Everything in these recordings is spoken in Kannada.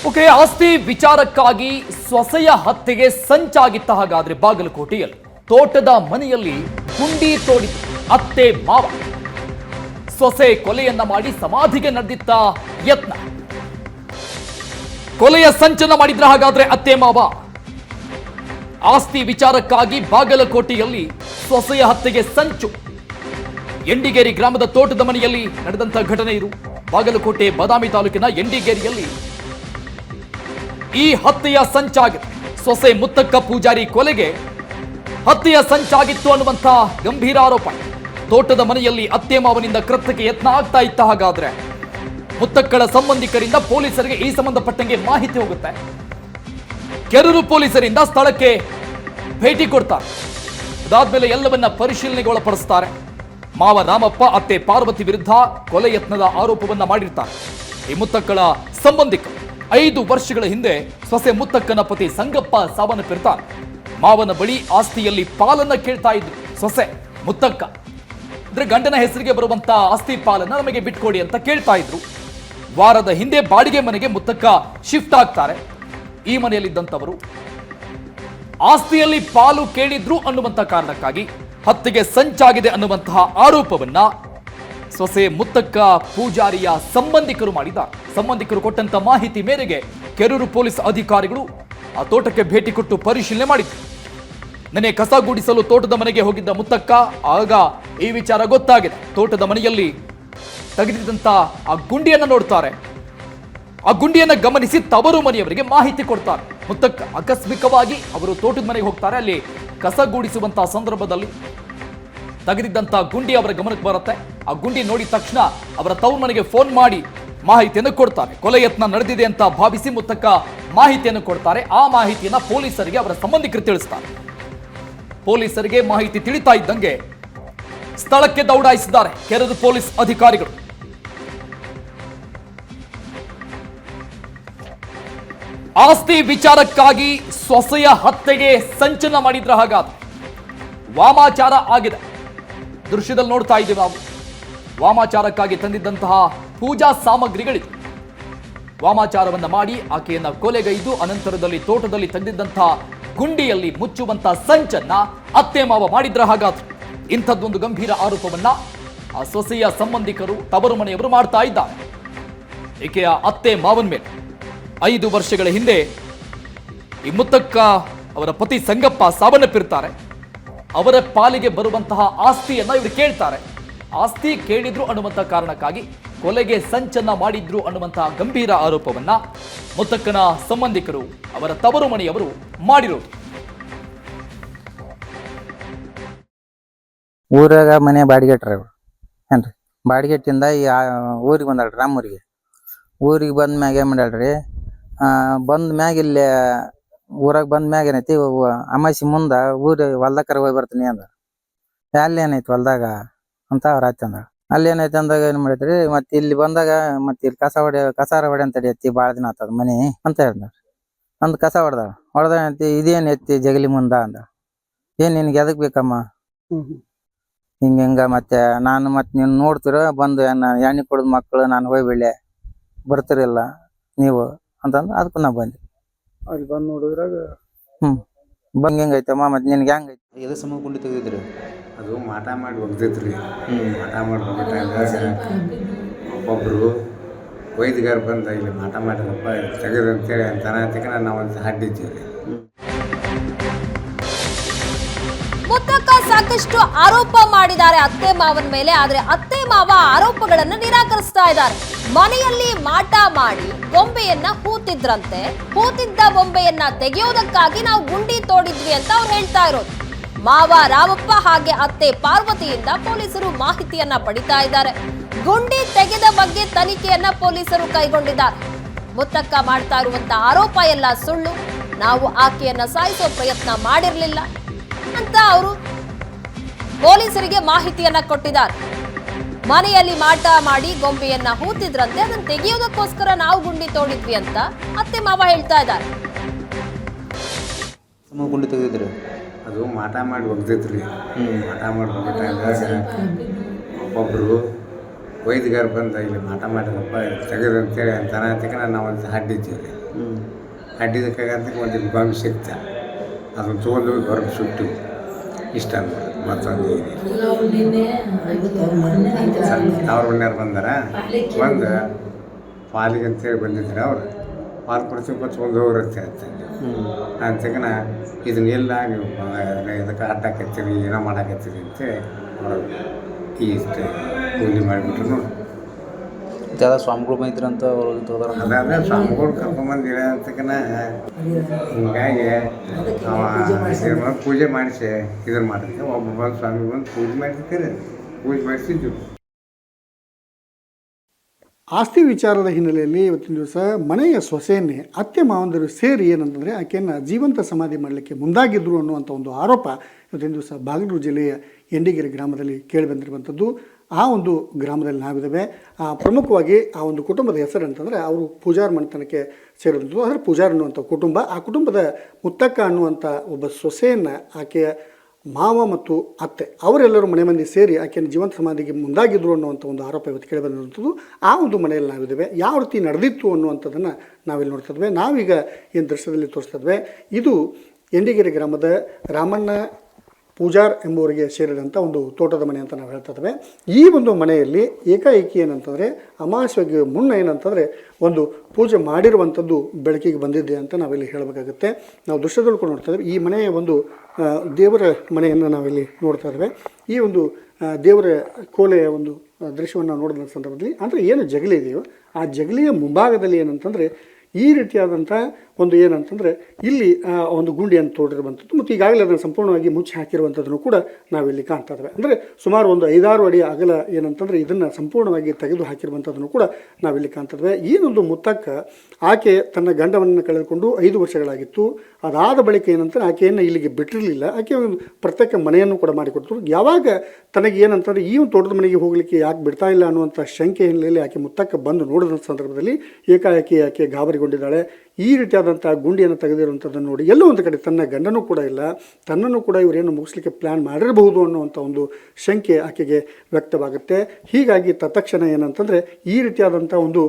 ಓಕೆ, ಆಸ್ತಿ ವಿಚಾರಕ್ಕಾಗಿ ಸೊಸೆಯ ಹತ್ಯೆಗೆ ಸಂಚಾಗಿತ್ತ. ಹಾಗಾದ್ರೆ ಬಾಗಲಕೋಟೆಯಲ್ಲಿ ತೋಟದ ಮನೆಯಲ್ಲಿ ಗುಂಡಿ ತೋಡಿತು ಅತ್ತೆ ಮಾವ. ಸೊಸೆ ಕೊಲೆಯನ್ನ ಮಾಡಿ ಸಮಾಧಿಗೆ ನಡೆದಿತ್ತ ಯತ್ನ. ಕೊಲೆಯ ಸಂಚನ ಮಾಡಿದ್ರ ಹಾಗಾದ್ರೆ ಅತ್ತೆ ಮಾವ. ಆಸ್ತಿ ವಿಚಾರಕ್ಕಾಗಿ ಬಾಗಲಕೋಟೆಯಲ್ಲಿ ಸೊಸೆಯ ಹತ್ಯೆಗೆ ಸಂಚು. ಎಂಡಿಗೇರಿ ಗ್ರಾಮದ ತೋಟದ ಮನೆಯಲ್ಲಿ ನಡೆದಂತಹ ಘಟನೆ ಇದು. ಬಾಗಲಕೋಟೆ ಬಾದಾಮಿ ತಾಲೂಕಿನ ಎಂಡಿಗೇರಿಯಲ್ಲಿ ಈ ಹತ್ಯೆಯ ಸಂಚಾಗಿದೆ. ಸೊಸೆ ಮುತ್ತಕ್ಕ ಪೂಜಾರಿ ಕೊಲೆಗೆ ಹತ್ಯೆಯ ಸಂಚಾಗಿತ್ತು ಅನ್ನುವಂಥ ಗಂಭೀರ ಆರೋಪ. ತೋಟದ ಮನೆಯಲ್ಲಿ ಅತ್ತೆ ಮಾವನಿಂದ ಕೃತ್ಯಕ್ಕೆ ಯತ್ನ ಆಗ್ತಾ ಇತ್ತ. ಹಾಗಾದ್ರೆ ಮುತ್ತಕ್ಕಳ ಸಂಬಂಧಿಕರಿಂದ ಪೊಲೀಸರಿಗೆ ಈ ಸಂಬಂಧಪಟ್ಟಂಗೆ ಮಾಹಿತಿ ಹೋಗುತ್ತೆ. ಕೆರೂರು ಪೊಲೀಸರಿಂದ ಸ್ಥಳಕ್ಕೆ ಭೇಟಿ ಕೊಡ್ತಾರೆ. ಅದಾದ್ಮೇಲೆ ಎಲ್ಲವನ್ನ ಪರಿಶೀಲನೆಗೆ ಒಳಪಡಿಸ್ತಾರೆ. ಮಾವ ರಾಮಪ್ಪ ಅತ್ತೆ ಪಾರ್ವತಿ ವಿರುದ್ಧ ಕೊಲೆ ಯತ್ನದ ಆರೋಪವನ್ನ ಮಾಡಿರ್ತಾರೆ. ಈ ಮುತ್ತಕ್ಕಳ ಸಂಬಂಧಿಕರು 5 ವರ್ಷಗಳ ಹಿಂದೆ ಸೊಸೆ ಮುತ್ತಕ್ಕನ ಪತಿ ಸಂಗಪ್ಪ ಸಾವನ್ನಪ್ಪಿರ್ತಾರೆ. ಮಾವನ ಬಳಿ ಆಸ್ತಿಯಲ್ಲಿ ಪಾಲನ್ನ ಕೇಳ್ತಾ ಇದ್ರು ಸೊಸೆ ಮುತ್ತಕ್ಕ. ಅಂದ್ರೆ ಗಂಡನ ಹೆಸರಿಗೆ ಬರುವಂತ ಆಸ್ತಿ ಪಾಲನ್ನ ನಮಗೆ ಬಿಟ್ಕೊಡಿ ಅಂತ ಕೇಳ್ತಾ ಇದ್ರು. ವಾರದ ಹಿಂದೆ ಬಾಡಿಗೆ ಮನೆಗೆ ಮುತ್ತಕ್ಕ ಶಿಫ್ಟ್ ಆಗ್ತಾರೆ. ಈ ಮನೆಯಲ್ಲಿದ್ದಂಥವರು ಆಸ್ತಿಯಲ್ಲಿ ಪಾಲು ಕೇಳಿದ್ರು ಅನ್ನುವಂತ ಕಾರಣಕ್ಕಾಗಿ ಹತ್ಯೆಗೆ ಸಂಚಾಗಿದೆ ಅನ್ನುವಂತಹ ಆರೋಪವನ್ನ ಸೊಸೆ ಮುತ್ತಕ್ಕ ಪೂಜಾರಿಯ ಸಂಬಂಧಿಕರು ಮಾಡಿದ್ದಾರೆ. ಸಂಬಂಧಿಕರು ಕೊಟ್ಟಂತ ಮಾಹಿತಿ ಮೇರೆಗೆ ಕೆರೂರು ಪೊಲೀಸ್ ಅಧಿಕಾರಿಗಳು ಆ ತೋಟಕ್ಕೆ ಭೇಟಿ ಕೊಟ್ಟು ಪರಿಶೀಲನೆ ಮಾಡಿದ್ರು. ನೆನೆ ಕಸ ಗುಡಿಸಲು ತೋಟದ ಮನೆಗೆ ಹೋಗಿದ್ದ ಮುತ್ತಕ್ಕ ಆಗ ಈ ವಿಚಾರ ಗೊತ್ತಾಗಿದೆ. ತೋಟದ ಮನೆಯಲ್ಲಿ ತೆಗೆದಿದ್ದಂತ ಆ ಗುಂಡಿಯನ್ನ ನೋಡ್ತಾರೆ. ಆ ಗುಂಡಿಯನ್ನ ಗಮನಿಸಿ ತವರು ಮನೆಯವರಿಗೆ ಮಾಹಿತಿ ಕೊಡ್ತಾರೆ. ಮುತ್ತಕ್ಕ ಆಕಸ್ಮಿಕವಾಗಿ ಅವರು ತೋಟದ ಮನೆಗೆ ಹೋಗ್ತಾರೆ. ಅಲ್ಲಿ ಕಸ ಗೂಡಿಸುವಂತಹ ಸಂದರ್ಭದಲ್ಲಿ ತೆಗೆದಿದ್ದಂತ ಗುಂಡಿ ಅವರ ಗಮನಕ್ಕೆ ಬರುತ್ತೆ. ಆ ಗುಂಡಿ ನೋಡಿದ ತಕ್ಷಣ ಅವರ ತವರು ಮನೆಗೆ ಫೋನ್ ಮಾಡಿ ಮಾಹಿತಿಯನ್ನು ಕೊಡ್ತಾರೆ. ಕೊಲೆ ಯತ್ನ ನಡೆದಿದೆ ಅಂತ ಭಾವಿಸಿ ಮುತ್ತಕ್ಕ ಮಾಹಿತಿಯನ್ನು ಕೊಡ್ತಾರೆ. ಆ ಮಾಹಿತಿಯನ್ನ ಪೊಲೀಸರಿಗೆ ಅವರ ಸಂಬಂಧಿಕರು ತಿಳಿಸ್ತಾರೆ. ಪೊಲೀಸರಿಗೆ ಮಾಹಿತಿ ತಿಳಿತಾ ಇದ್ದಂಗೆ ಸ್ಥಳಕ್ಕೆ ದೌಡಾಯಿಸಿದ್ದಾರೆ ಕೆರೂರು ಪೊಲೀಸ್ ಅಧಿಕಾರಿಗಳು. ಆಸ್ತಿ ವಿಚಾರಕ್ಕಾಗಿ ಸೊಸೆಯ ಹತ್ಯೆಗೆ ಸಂಚನ ಮಾಡಿದ್ರ. ಹಾಗಾದ್ರೆ ವಾಮಾಚಾರ ಆಗಿದೆ. ದೃಶ್ಯದಲ್ಲಿ ನೋಡ್ತಾ ಇದ್ದೀವಿ ನಾವು. ವಾಮಾಚಾರಕ್ಕಾಗಿ ತಂದಿದ್ದಂತಹ ಪೂಜಾ ಸಾಮಗ್ರಿಗಳಿವೆ. ವಾಮಾಚಾರವನ್ನ ಮಾಡಿ ಆಕೆಯನ್ನ ಕೊಲೆಗೈದು ಅನಂತರದಲ್ಲಿ ತೋಟದಲ್ಲಿ ತಂದಿದ್ದಂತಹ ಗುಂಡಿಯಲ್ಲಿ ಮುಚ್ಚುವಂತಹ ಸಂಚನ್ನ ಅತ್ತೆ ಮಾವ ಮಾಡಿದ್ರ. ಹಾಗಾದ್ರೆ ಇಂಥದ್ದೊಂದು ಗಂಭೀರ ಆರೋಪವನ್ನ ಆ ಸೊಸೆಯ ಸಂಬಂಧಿಕರು ತವರು ಮನೆಯವರು ಮಾಡ್ತಾ ಇದ್ದಾರೆ. ಈಕೆಯ ಅತ್ತೆ ಮಾವನ ಮೇಲೆ 5 ವರ್ಷಗಳ ಹಿಂದೆ ಈ ಮುತ್ತಕ್ಕ ಅವರ ಪತಿ ಸಂಗಪ್ಪ ಸಾವನ್ನಪ್ಪಿರ್ತಾರೆ. ಅವರ ಪಾಲಿಗೆ ಬರುವಂತಹ ಆಸ್ತಿಯನ್ನ ಇವರು ಕೇಳ್ತಾರೆ. ಆಸ್ತಿ ಕೇಳಿದ್ರು ಅನ್ನುವಂಥ ಕಾರಣಕ್ಕಾಗಿ ಕೊಲೆಗೆ ಸಂಚನ್ನ ಮಾಡಿದ್ರು ಅನ್ನುವಂತಹ ಗಂಭೀರ ಆರೋಪವನ್ನ ಮುತ್ತಕ್ಕನ ಸಂಬಂಧಿಕರು ಅವರ ತವರು ಮನೆಯವರು ಮಾಡಿರೋದು. ಊರಾಗ ಮನೆ ಬಾಡಿಗೆ ಇಟ್ರಿ ಏನ್ರಿ. ಬಾಡಿಗೆ ಇಟ್ಟಿಂದ ಈ ಊರಿಗೆ ಬಂದಾಳ್ರಿ. ರಾಮೂರಿಗೆ ಊರಿಗೆ ಬಂದ ಮ್ಯಾಗ ಏನ್ ಮಾಡ್ಯಾಳ್ರಿ, ಬಂದ ಮ್ಯಾಗ ಇಲ್ಲಿ ಊರಾಗ ಬಂದ ಮ್ಯಾಗ ಏನೈತಿ ಅಮಾಸಿ ಮುಂದ ಊರ ಹೊಲ್ದಾಕರ ಹೋಗಿ ಬರ್ತೀನಿ ಅಂದ. ಅಲ್ಲಿ ಏನೈತಿ ಹೊಲ್ದಾಗ ಅಂತ ಅವ್ರ ಆಯ್ತು ಅಂದ. ಅಲ್ಲಿ ಏನೈತಿ ಅಂದಾಗ ಏನ್ ಮಾಡೈತ್ರಿ, ಮತ್ತೆ ಇಲ್ಲಿ ಬಂದಾಗ ಮತ್ತೆ ಇಲ್ಲಿ ಕಸಾರ ಹೊಡೆ ಅಂತ ಎತ್ತಿ ಭಾಳ ದಿನ ಆತದ ಮನಿ ಅಂತ ಹೇಳ್ದ. ಅಂದ್ ಕಸ ಹೊಡೆದ ಏನೈತಿ, ಇದೇನ್ ಎತ್ತಿ ಜಗಲಿ ಮುಂದ ಅಂದ. ಏನ್ ನಿನ್ಗೆ ಎದಕ್ ಬೇಕಮ್ಮ ಹಿಂಗ ಮತ್ತೆ ನಾನು ಮತ್ತೆ ನೀನ್ ನೋಡ್ತಿರ ಬಂದು ಎಣ್ಣೆ ಕುಡಿದ್ ಮಕ್ಕಳು ನಾನು ಹೋಗ್ಬಿಡ್ಲೆ ಬರ್ತಿರಿಲ್ಲ ನೀವು ಅಂತಂದು ಅದಕ್ಕೂ ನಾ ಬಂದೆ. ಅಲ್ಲಿ ಬಂದು ನೋಡಿದ್ರಾಗ ಬಂದ್ ಹೆಂಗೈತಮ್ಮ ಮತ್ತೆ ನಿನ್ಗೆ ಹೆಂಗೈತಿ ಎದು ಸಮ ಗುಂಡಿ ತೆಗೆದಿದ್ರಿ? ಅದು ಮಾಟ ಮಾಡಿ ಹೋಗ್ತೈತ್ರಿ. ಮಾಟ ಮಾಡಿ ಹೋಗ್ಬಿಟ್ಟಾಗ ಒಬ್ಬೊಬ್ರು ವೈದ್ಯಗಾರ ಬಂದ ಇಲ್ಲಿ ಮಾಟ ಮಾಡಿದಪ್ಪ ತೆಗೆದಂತೇಳಿ ಅಂತಾನ ನಾವು ಒಂದು ಹಾಡಿದ್ದೀವಿ. ಮುತ್ತಕ್ಕ ಸಾಕಷ್ಟು ಆರೋಪ ಮಾಡಿದ್ದಾರೆ ಅತ್ತೆ ಮಾವನ ಮೇಲೆ. ಆದ್ರೆ ಅತ್ತೆ ಮಾವ ಆರೋಪಗಳನ್ನ ನಿರಾಕರಿಸ್ತಾ ಇದ್ದಾರೆ. ಮನೆಯಲ್ಲಿ ಮಾಟ ಮಾಡಿ ಬೊಂಬೆಯನ್ನ ಹೂತಿದ್ರಂತೆ. ಹೂತಿದ್ದ ಬೊಂಬೆಯನ್ನ ತೆಗೆಯೋದಕ್ಕಾಗಿ ನಾವು ಗುಂಡಿ ತೋಡಿದ್ವಿ ಅಂತ ಅವ್ರು ಹೇಳ್ತಾ ಇರೋದು. ಮಾವ ರಾಮಪ್ಪ ಹಾಗೆ ಅತ್ತೆ ಪಾರ್ವತಿಯಿಂದ ಪೊಲೀಸರು ಮಾಹಿತಿಯನ್ನ ಪಡಿತಾ ಇದ್ದಾರೆ. ಗುಂಡಿ ತೆಗೆದ ಬಗ್ಗೆ ತನಿಖೆಯನ್ನ ಪೊಲೀಸರು ಕೈಗೊಂಡಿದ್ದಾರೆ. ಮುತ್ತಕ್ಕ ಮಾಡ್ತಾ ಇರುವಂತ ಆರೋಪ ಎಲ್ಲ ಸುಳ್ಳು, ನಾವು ಆಕೆಯನ್ನ ಸಾಯಿಸೋ ಪ್ರಯತ್ನ ಮಾಡಿರ್ಲಿಲ್ಲ ಅಂತ ಅವರು ಪೊಲೀಸರಿಗೆ ಮಾಹಿತಿಯನ್ನ ಕೊಟ್ಟಿದ್ದಾರೆ. ಮನೆಯಲ್ಲಿ ಮಾಟ ಮಾಡಿ ಗೊಂಬೆಯನ್ನ ಹೂತಿದ್ರಂತೆ, ಅದನ್ನ ತೆಗೆಯೋದಕ್ಕೋಸ್ಕರ ನಾವು ಗುಂಡಿ ತೋಡಿದ್ವಿ ಅಂತ ಅತ್ತೆ ಮಾವ ಹೇಳ್ತಾ ಇದ್ದಾರೆ. ಗುಂಡಿ ತೆಗೆದಿದ್ರಿ? ಅದು ಮಾಟ ಮಾಡಿ ಹೋಗ್ತೈತ್ರಿ. ಮಾಟ ಮಾಡಿ ಹೋಗ್ಬಿಟ್ಟಾಗ ಒಬ್ಬೊಬ್ರು ವೈದ್ಯಗಾರ ಬಂದು ಇಲ್ಲಿ ಮಾಟ ಮಾಡಿರಪ್ಪ ತೆಗೆದಂತೇಳಿ ಅಂತಾನತಿಕ ನಾವು ಒಂದು ಹಡ್ಡಿದ್ದೀವಿ ರೀ. ಹಡ್ಡಿದಕ್ಕಾಗಂತಕ್ಕೆ ಒಂದು ಗೊಂಬೆ ಸಿಕ್ತ ಅದನ್ನು ತೊಗೊಂಡು ಹೋಗಿ ಹೊರಗೆ ಸುಟ್ಟು ಇಷ್ಟ ಅಂದ್ರೆ ಮತ್ತೊಂದು ಅವ್ರ ಮನೆಯವ್ರು ಬಂದಾರ ಬಂದು ಪಾಲಿಗೆ ಅಂತೇಳಿ ಬಂದಿದ್ರು ಅವ್ರು ಪಾಲು ಕೊಡ್ತೀವಿ ತೊಗೊಂಡು ಹೋಗಿರುತ್ತೆ ಅಂತಕನ ಇದನ್ನೆಲ್ಲ ನೀವು ಇದಕ್ಕೆ ಅಡ್ಡಾಕತ್ತೀರಿ ಏನೋ ಮಾಡಾಕತ್ತೀರಿ ಅಂತೇಳಿ ಅವರು ಇಷ್ಟು ಕೂಲಿ ಮಾಡಿಬಿಟ್ರು ನೋಡಿ. ಜಾದ ಸ್ವಾಮಿಗಳು ಬಂದಿದ್ರಂತ ಅವ್ರು ಅದಾದ್ರೆ ಸ್ವಾಮಿಗಳು ಕರ್ಕೊಂಬಂದು ಅಂತಕನ ಹಿಂಗಾಗಿ ಅವ ಪೂಜೆ ಮಾಡಿಸಿ ಇದನ್ನು ಮಾಡಿದ್ದೆ. ಒಬ್ಬ ಬಂದು ಸ್ವಾಮಿ ಬಂದು ಪೂಜೆ ಮಾಡಿರ್ತಾರೆ, ಪೂಜೆ ಮಾಡಿಸಿದ್ದು. ಆಸ್ತಿ ವಿಚಾರದ ಹಿನ್ನೆಲೆಯಲ್ಲಿ ಇವತ್ತಿನ ದಿವಸ ಮನೆಯ ಸೊಸೆಯನ್ನೇ ಅತ್ತೆ ಮಾವಂದಿರು ಸೇರಿ ಏನಂತಂದರೆ ಆಕೆಯನ್ನು ಜೀವಂತ ಸಮಾಧಿ ಮಾಡಲಿಕ್ಕೆ ಮುಂದಾಗಿದ್ದರು ಅನ್ನುವಂಥ ಒಂದು ಆರೋಪ ಇವತ್ತಿನ ದಿವಸ ಬಾಗಲಕೋಟೆ ಜಿಲ್ಲೆಯ ಎಂಡಿಗೆರೆ ಗ್ರಾಮದಲ್ಲಿ ಕೇಳಿಬಂದಿರುವಂಥದ್ದು. ಆ ಒಂದು ಗ್ರಾಮದಲ್ಲಿ ನಾವಿದ್ದೇವೆ. ಪ್ರಮುಖವಾಗಿ ಆ ಒಂದು ಕುಟುಂಬದ ಹೆಸರು ಅಂತಂದರೆ ಅವರು ಪೂಜಾರ್ ಮನೆತನಕ್ಕೆ ಸೇರಿದಂಥದ್ದು. ಅಂದರೆ ಪೂಜಾರ್ ಅನ್ನುವಂಥ ಕುಟುಂಬ, ಆ ಕುಟುಂಬದ ಮುತ್ತಕ್ಕ ಅನ್ನುವಂಥ ಒಬ್ಬ ಸೊಸೆಯನ್ನು ಆಕೆಯ ಮಾವ ಮತ್ತು ಅತ್ತೆ ಅವರೆಲ್ಲರೂ ಮನೆ ಮಂದಿ ಸೇರಿ ಆಕೆಯನ್ನು ಜೀವಂತ ಸಮಾಧಿಗೆ ಮುಂದಾಗಿದ್ದರು ಅನ್ನುವಂಥ ಒಂದು ಆರೋಪ ಇವತ್ತು ಕೇಳಿಬಂದಿರುವಂಥದ್ದು. ಆ ಒಂದು ಮನೆಯಲ್ಲಿ ನಾವಿದ್ದೇವೆ. ಯಾವ ರೀತಿ ನಡೆದಿತ್ತು ಅನ್ನುವಂಥದ್ದನ್ನು ನಾವಿಲ್ಲಿ ನೋಡ್ತಿದ್ವಿ. ನಾವೀಗ ಏನು ದೃಶ್ಯದಲ್ಲಿ ತೋರಿಸ್ತಿದ್ವಿ, ಇದು ಎಂಡಿಗೆರೆ ಗ್ರಾಮದ ರಾಮಣ್ಣ ಪೂಜಾರ್ ಎಂಬುವರಿಗೆ ಸೇರಿದಂಥ ಒಂದು ತೋಟದ ಮನೆ ಅಂತ ನಾವು ಹೇಳ್ತಾ ಇದ್ದೇವೆ. ಈ ಒಂದು ಮನೆಯಲ್ಲಿ ಏಕಾಏಕಿ ಏನಂತಂದರೆ ಅಮಾವಾಸ್ಯೆಗೆ ಮುನ್ನ ಏನಂತಂದರೆ ಒಂದು ಪೂಜೆ ಮಾಡಿರುವಂಥದ್ದು ಬೆಳಕಿಗೆ ಬಂದಿದೆ ಅಂತ ನಾವಿಲ್ಲಿ ಹೇಳಬೇಕಾಗುತ್ತೆ. ನಾವು ದೃಶ್ಯದಲ್ಲಿ ಕೂಡ ನೋಡ್ತಾ ಇದ್ದೇವೆ. ಈ ಮನೆಯ ಒಂದು ದೇವರ ಮನೆಯನ್ನು ನಾವಿಲ್ಲಿ ನೋಡ್ತಾ ಇದ್ದೇವೆ. ಈ ಒಂದು ದೇವರ ಕೋಲೆಯ ಒಂದು ದೃಶ್ಯವನ್ನು ನೋಡಿದ ಸಂದರ್ಭದಲ್ಲಿ ಅಂದರೆ ಏನು ಜಗಲಿ ಇದೆಯೋ ಆ ಜಗಲಿಯ ಮುಂಭಾಗದಲ್ಲಿ ಏನಂತಂದರೆ ಈ ರೀತಿಯಾದಂಥ ಒಂದು ಏನಂತಂದರೆ ಇಲ್ಲಿ ಒಂದು ಗುಂಡಿಯನ್ನು ತೋಡಿರುವಂಥದ್ದು ಮತ್ತು ಈಗಾಗಲೇ ಅದನ್ನು ಸಂಪೂರ್ಣವಾಗಿ ಮುಚ್ಚಿ ಹಾಕಿರುವಂಥದ್ದನ್ನು ಕೂಡ ನಾವಿಲ್ಲಿ ಕಾಣ್ತಾ ಇದ್ದೇವೆ. ಅಂದರೆ ಸುಮಾರು ಒಂದು 5-6 ಅಡಿ ಅಗಲ ಏನಂತಂದರೆ ಇದನ್ನು ಸಂಪೂರ್ಣವಾಗಿ ತೆಗೆದು ಹಾಕಿರುವಂಥದ್ದನ್ನು ಕೂಡ ನಾವಿಲ್ಲಿ ಕಾಣ್ತಾ ಇದ್ದೇವೆ. ಏನೊಂದು ಮುತ್ತಕ್ಕ ಆಕೆ ತನ್ನ ಗಂಡವನ್ನು ಕಳೆದುಕೊಂಡು 5 ವರ್ಷಗಳಾಗಿತ್ತು. ಅದಾದ ಬಳಿಕ ಏನಂತಾರೆ ಆಕೆಯನ್ನು ಇಲ್ಲಿಗೆ ಬಿಟ್ಟಿರಲಿಲ್ಲ. ಆಕೆ ಒಂದು ಪ್ರತ್ಯೇಕ ಮನೆಯನ್ನು ಕೂಡ ಮಾಡಿಕೊಡ್ತರು. ಯಾವಾಗ ತನಗೆ ಏನಂತಂದರೆ ಈ ಒಂದು ತೋಟದ ಮನೆಗೆ ಹೋಗಲಿಕ್ಕೆ ಯಾಕೆ ಬಿಡ್ತಾ ಇಲ್ಲ ಅನ್ನುವಂಥ ಶಂಕೆ ಹಿನ್ನೆಲೆಯಲ್ಲಿ ಆಕೆ ಮುತ್ತಕ್ಕ ಬಂದು ನೋಡಿದ ಸಂದರ್ಭದಲ್ಲಿ ಏಕಾಏಕಿ ಆಕೆ ಗಾಬರಿಗೊಂಡಿದ್ದಾಳೆ. ಈ ರೀತಿಯಾದಂಥ ಗುಂಡಿಯನ್ನು ತೆಗೆದಿರುವಂಥದ್ದನ್ನು ನೋಡಿ ಎಲ್ಲೋ ಒಂದು ಕಡೆ ತನ್ನ ಗಂಡನೂ ಕೂಡ ಇಲ್ಲ, ತನ್ನನ್ನು ಕೂಡ ಇವರೇನು ಮುಗಿಸ್ಲಿಕ್ಕೆ ಪ್ಲ್ಯಾನ್ ಮಾಡಿರಬಹುದು ಅನ್ನುವಂಥ ಒಂದು ಶಂಕೆ ಆಕೆಗೆ ವ್ಯಕ್ತವಾಗುತ್ತೆ. ಹೀಗಾಗಿ ತತ್ಕ್ಷಣ ಏನಂತಂದರೆ ಈ ರೀತಿಯಾದಂಥ ಒಂದು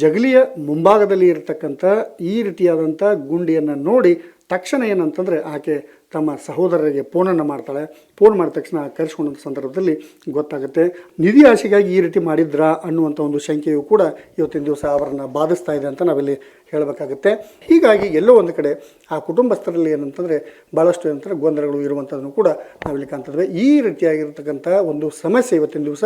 ಜಗಲಿಯ ಮುಂಭಾಗದಲ್ಲಿ ಇರತಕ್ಕಂಥ ಈ ರೀತಿಯಾದಂಥ ಗುಂಡಿಯನ್ನು ನೋಡಿ ತಕ್ಷಣ ಏನಂತಂದರೆ ಆಕೆ ತಮ್ಮ ಸಹೋದರರಿಗೆ ಫೋನನ್ನು ಮಾಡ್ತಾಳೆ. ಫೋನ್ ಮಾಡಿದ ತಕ್ಷಣ ಕರೆಸ್ಕೊಂಡಂಥ ಸಂದರ್ಭದಲ್ಲಿ ಗೊತ್ತಾಗುತ್ತೆ ನಿಧಿ ಆಶೆಗಾಗಿ ಈ ರೀತಿ ಮಾಡಿದ್ರಾ ಅನ್ನುವಂಥ ಒಂದು ಶಂಕೆಯು ಕೂಡ ಇವತ್ತಿನ ದಿವಸ ಅವರನ್ನು ಬಾಧಿಸ್ತಾ ಇದೆ ಅಂತ ನಾವಿಲ್ಲಿ ಹೇಳಬೇಕಾಗುತ್ತೆ. ಹೀಗಾಗಿ ಎಲ್ಲೋ ಒಂದು ಕಡೆ ಆ ಕುಟುಂಬಸ್ಥರಲ್ಲಿ ಏನಂತಂದರೆ ಭಾಳಷ್ಟು ಏನಂತಾರೆ ಗೊಂದಲಗಳು ಇರುವಂಥದ್ದನ್ನು ಕೂಡ ನಾವಿಲ್ಲಿ ಕಾಣ್ತಿದ್ವಿ. ಈ ರೀತಿಯಾಗಿರ್ತಕ್ಕಂಥ ಒಂದು ಸಮಸ್ಯೆ ಇವತ್ತಿನ ದಿವಸ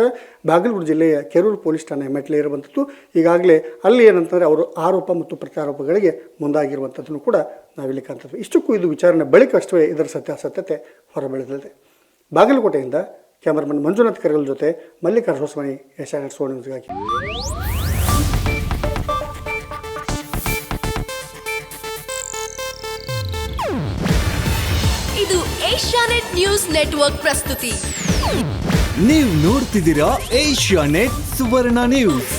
ಬಾಗಲಕೋಟೆ ಜಿಲ್ಲೆಯ ಕೆರೂರು ಪೊಲೀಸ್ ಠಾಣೆ ಮೆಟ್ಲೆ ಇರುವಂಥದ್ದು. ಈಗಾಗಲೇ ಅಲ್ಲಿ ಏನಂತಂದರೆ ಅವರು ಆರೋಪ ಮತ್ತು ಪ್ರತ್ಯಾರೋಪಗಳಿಗೆ ಮುಂದಾಗಿರುವಂಥದ್ದನ್ನು ಕೂಡ ನಾವಿಲ್ಲಿ ಕಾಣ್ತಿದ್ವಿ. ಇಷ್ಟಕ್ಕೂ ಇದು ವಿಚಾರಣೆ ಬಳಿಕ ಅಷ್ಟೇ ಇದರ ಸತ್ಯಾಸತ್ಯತೆ ಹೊರಬೀಳಲಿದೆ. ಬಾಗಲಕೋಟೆಯಿಂದ ಕ್ಯಾಮರಾಮನ್ ಮಂಜುನಾಥ್ ಕರಗಲ್ ಜೊತೆ ಮಲ್ಲಿಕಾರ್ಜುನ ಹೊಸಮನಿ, ಏಷ್ಯಾನೆಟ್ ಸುವರ್ಣ ನ್ಯೂಸ್ಗಾಗಿ. ಇದು ಏಷ್ಯಾನೆಟ್ ನ್ಯೂಸ್ ನೆಟ್ವರ್ಕ್ ಪ್ರಸ್ತುತಿ. ನೀವು ನೋಡ್ತಿದ್ದೀರಾ ಏಷ್ಯಾನೆಟ್ ಸುವರ್ಣ ನ್ಯೂಸ್.